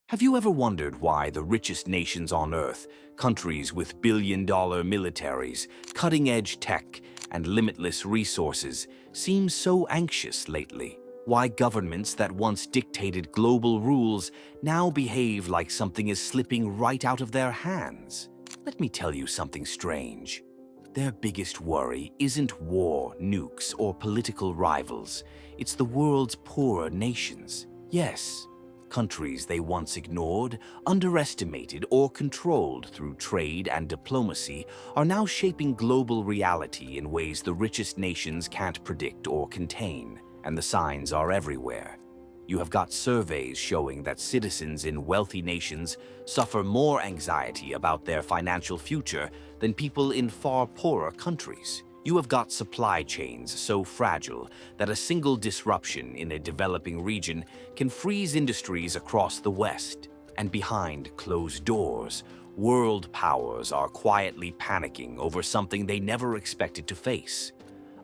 Have you ever wondered why the richest nations on Earth, countries with billion-dollar militaries, cutting-edge tech, and limitless resources, seem so anxious lately? Why governments that once dictated global rules now behave like something is slipping right out of their hands? Let me tell you something strange. Their biggest worry isn't war, nukes, or political rivals. It's the world's poorer nations. Yes, countries they once ignored, underestimated, or controlled through trade and diplomacy are now shaping global reality in ways the richest nations can't predict or contain, and the signs are everywhere. You have got surveys showing that citizens in wealthy nations suffer more anxiety about their financial future than people in far poorer countries. You have got supply chains so fragile that a single disruption in a developing region can freeze industries across the West. And behind closed doors, world powers are quietly panicking over something they never expected to face.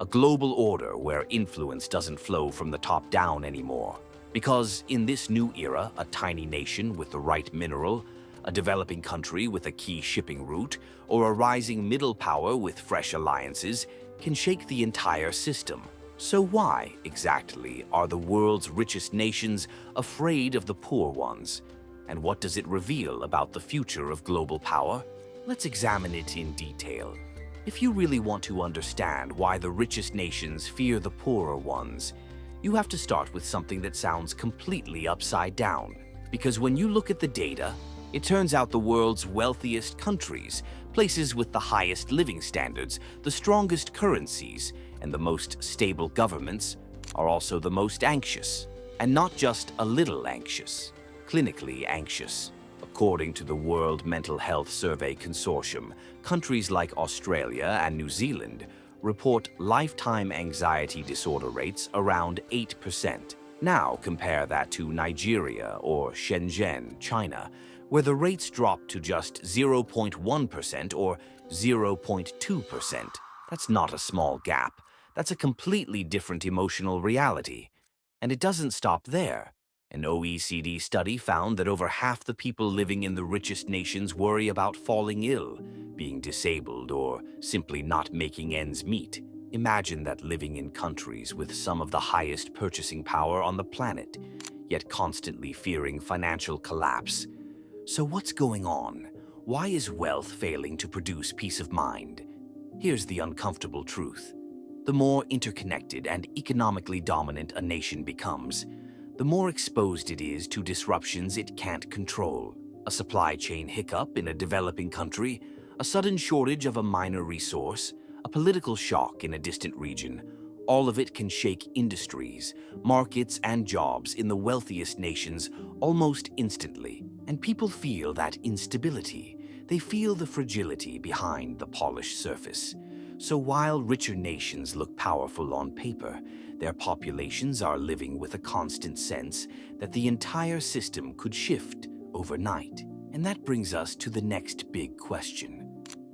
A global order where influence doesn't flow from the top down anymore. Because in this new era, a tiny nation with the right mineral, a developing country with a key shipping route, or a rising middle power with fresh alliances can shake the entire system. So why, exactly, are the world's richest nations afraid of the poor ones? And what does it reveal about the future of global power? Let's examine it in detail. If you really want to understand why the richest nations fear the poorer ones, you have to start with something that sounds completely upside down. Because when you look at the data, it turns out the world's wealthiest countries, places with the highest living standards, the strongest currencies, and the most stable governments, are also the most anxious. And not just a little anxious, clinically anxious. According to the World Mental Health Survey Consortium, countries like Australia and New Zealand report lifetime anxiety disorder rates around 8%. Now compare that to Nigeria or Shenzhen, China, where the rates drop to just 0.1% or 0.2%. That's not a small gap. That's a completely different emotional reality. And it doesn't stop there. An OECD study found that over half the people living in the richest nations worry about falling ill, being disabled, or simply not making ends meet. Imagine that living in countries with some of the highest purchasing power on the planet, yet constantly fearing financial collapse. So what's going on? Why is wealth failing to produce peace of mind? Here's the uncomfortable truth. The more interconnected and economically dominant a nation becomes, the more exposed it is to disruptions it can't control. A supply chain hiccup in a developing country, a sudden shortage of a minor resource, a political shock in a distant region, all of it can shake industries, markets, and jobs in the wealthiest nations almost instantly. And people feel that instability. They feel the fragility behind the polished surface. So while richer nations look powerful on paper, their populations are living with a constant sense that the entire system could shift overnight. And that brings us to the next big question.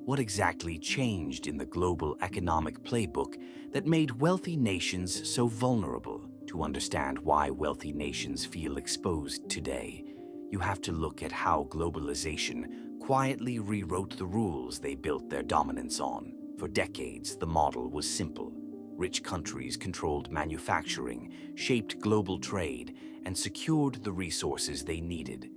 What exactly changed in the global economic playbook that made wealthy nations so vulnerable? To understand why wealthy nations feel exposed today, you have to look at how globalization quietly rewrote the rules they built their dominance on. For decades, the model was simple. Rich countries controlled manufacturing, shaped global trade, and secured the resources they needed.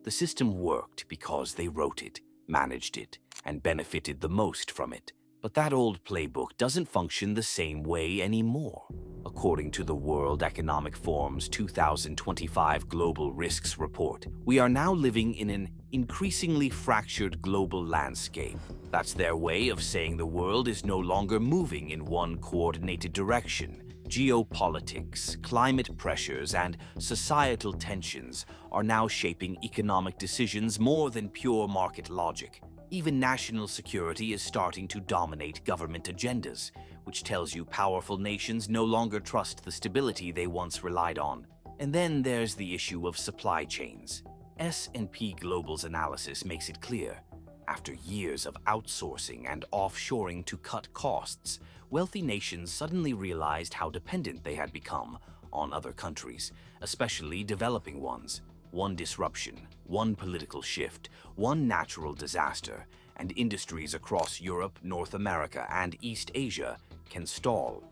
The system worked because they wrote it, managed it, and benefited the most from it. But that old playbook doesn't function the same way anymore. According to the World Economic Forum's 2025 Global Risks Report, we are now living in an increasingly fractured global landscape. That's their way of saying the world is no longer moving in one coordinated direction. Geopolitics, climate pressures, and societal tensions are now shaping economic decisions more than pure market logic. Even national security is starting to dominate government agendas, which tells you powerful nations no longer trust the stability they once relied on. And then there's the issue of supply chains. S&P Global's analysis makes it clear. After years of outsourcing and offshoring to cut costs, wealthy nations suddenly realized how dependent they had become on other countries, especially developing ones. One disruption, One political shift, one natural disaster, and industries across Europe, North America, and East Asia can stall.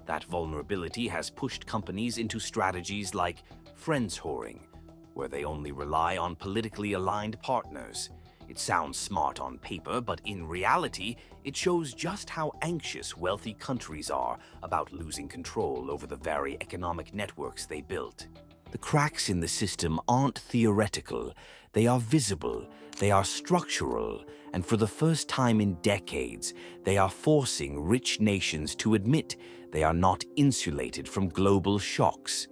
That vulnerability has pushed companies into strategies like friends whoring, where they only rely on politically aligned partners. It sounds smart on paper, but in reality, it shows just how anxious wealthy countries are about losing control over the very economic networks they built. The cracks in the system aren't theoretical, they are visible, they are structural, and for the first time in decades, they are forcing rich nations to admit they are not insulated from global shocks.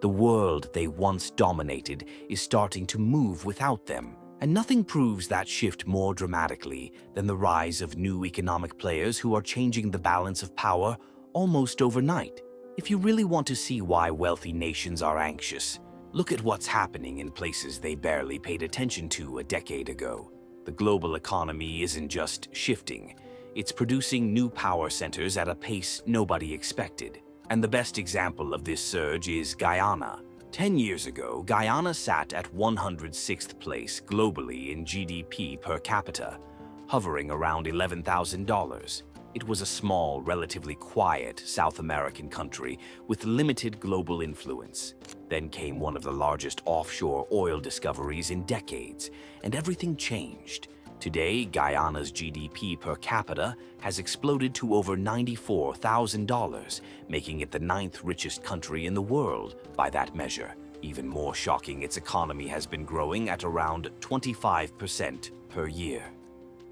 The world they once dominated is starting to move without them, and nothing proves that shift more dramatically than the rise of new economic players who are changing the balance of power almost overnight. If you really want to see why wealthy nations are anxious, look at what's happening in places they barely paid attention to a decade ago. The global economy isn't just shifting, it's producing new power centers at a pace nobody expected. And the best example of this surge is Guyana. 10 years ago, Guyana sat at 106th place globally in GDP per capita, hovering around $11,000. It was a small, relatively quiet South American country with limited global influence. Then came one of the largest offshore oil discoveries in decades, and everything changed. Today, Guyana's GDP per capita has exploded to over $94,000, making it the 9th richest country in the world by that measure. Even more shocking, its economy has been growing at around 25% per year.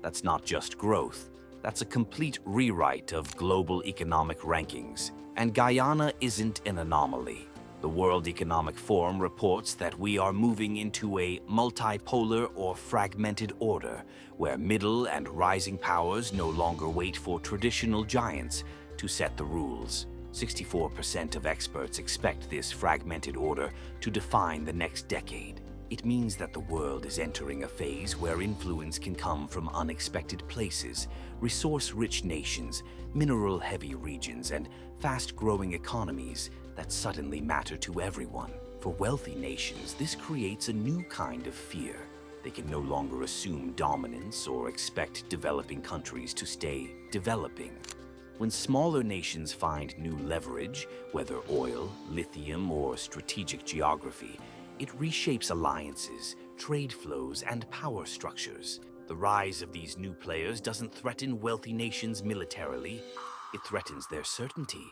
That's not just growth. That's a complete rewrite of global economic rankings. And Guyana isn't an anomaly. The World Economic Forum reports that we are moving into a multipolar or fragmented order, where middle and rising powers no longer wait for traditional giants to set the rules. 64% of experts expect this fragmented order to define the next decade. It means that the world is entering a phase where influence can come from unexpected places, resource-rich nations, mineral-heavy regions, and fast-growing economies that suddenly matter to everyone. For wealthy nations, this creates a new kind of fear. They can no longer assume dominance or expect developing countries to stay developing. When smaller nations find new leverage, whether oil, lithium, or strategic geography, it reshapes alliances, trade flows, and power structures. The rise of these new players doesn't threaten wealthy nations militarily, it threatens their certainty.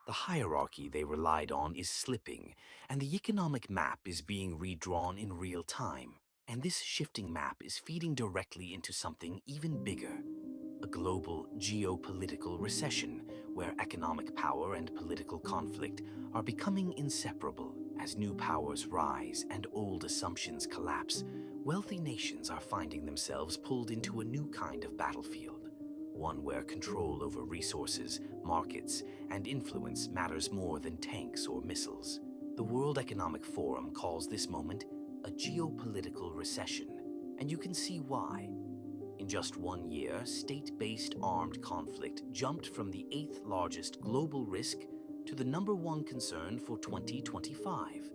The hierarchy they relied on is slipping, and the economic map is being redrawn in real time. And this shifting map is feeding directly into something even bigger: a global geopolitical recession, where economic power and political conflict are becoming inseparable. As new powers rise and old assumptions collapse, wealthy nations are finding themselves pulled into a new kind of battlefield, one where control over resources, markets, and influence matters more than tanks or missiles. The World Economic Forum calls this moment a geopolitical recession, and you can see why. In just 1 year, state-based armed conflict jumped from the 8th largest global risk to the #1 concern for 2025.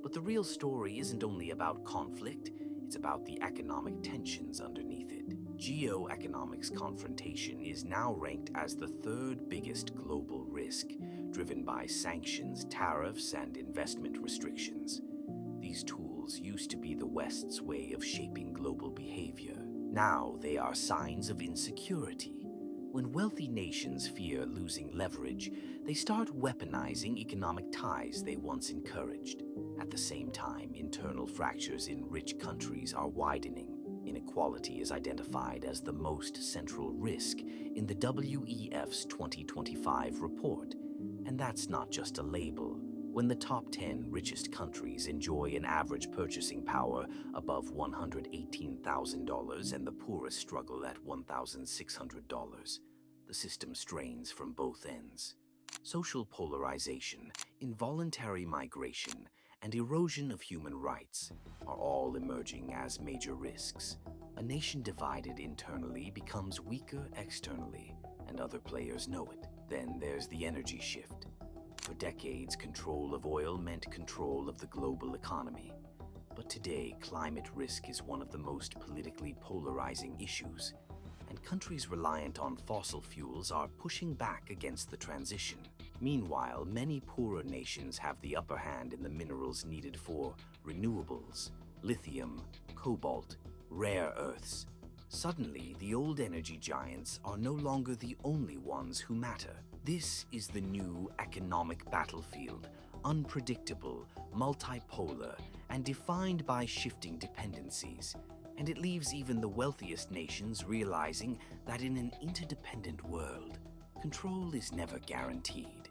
But the real story isn't only about conflict, it's about the economic tensions underneath it. Geoeconomics confrontation is now ranked as the 3rd biggest global risk, driven by sanctions, tariffs, and investment restrictions. These tools used to be the West's way of shaping global behavior. Now they are signs of insecurity. When wealthy nations fear losing leverage, they start weaponizing economic ties they once encouraged. At the same time, internal fractures in rich countries are widening. Inequality is identified as the most central risk in the WEF's 2025 report. And that's not just a label. When the top 10 richest countries enjoy an average purchasing power above $118,000 and the poorest struggle at $1,600, the system strains from both ends. Social polarization, involuntary migration, and erosion of human rights are all emerging as major risks. A nation divided internally becomes weaker externally, and other players know it. Then there's the energy shift. For decades, control of oil meant control of the global economy. But today, climate risk is one of the most politically polarizing issues, and countries reliant on fossil fuels are pushing back against the transition. Meanwhile, many poorer nations have the upper hand in the minerals needed for renewables, lithium, cobalt, rare earths. Suddenly, the old energy giants are no longer the only ones who matter. This is the new economic battlefield, unpredictable, multipolar, and defined by shifting dependencies. And it leaves even the wealthiest nations realizing that in an interdependent world, control is never guaranteed.